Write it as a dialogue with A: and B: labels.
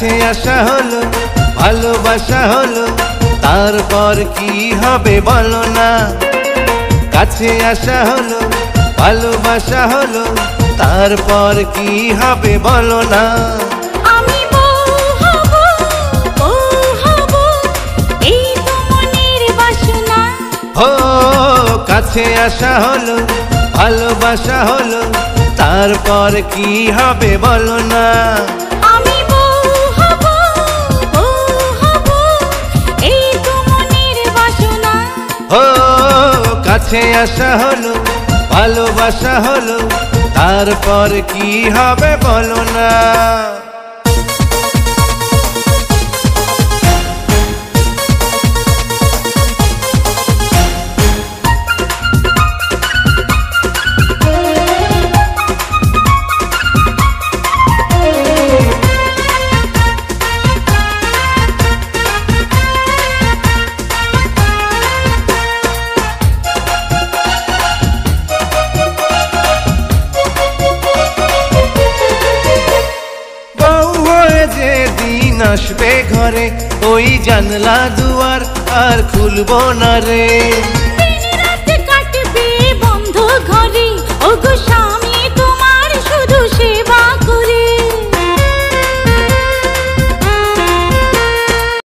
A: কাছে আসা হলো, ভালোবাসা হলো, তারপর কি হবে বলো না। কাছে আসা হলো, ভালোবাসা হলো, তারপর কি হবে বলো না।
B: আমি বউ হব, এই তো মনের বাসনা।
A: ও কাছে আসা হলো, ভালোবাসা হলো, তারপর কি হবে বলো না।
B: আমি বউ হব, এই তো মনের বাসনা।
A: ও কাছে আসা হলো, ভালোবাসা হলো, তারপর কি হবে বলো না। আসবে ঘরে, ওই জানলা দুয়ার আর খুলবো না রে।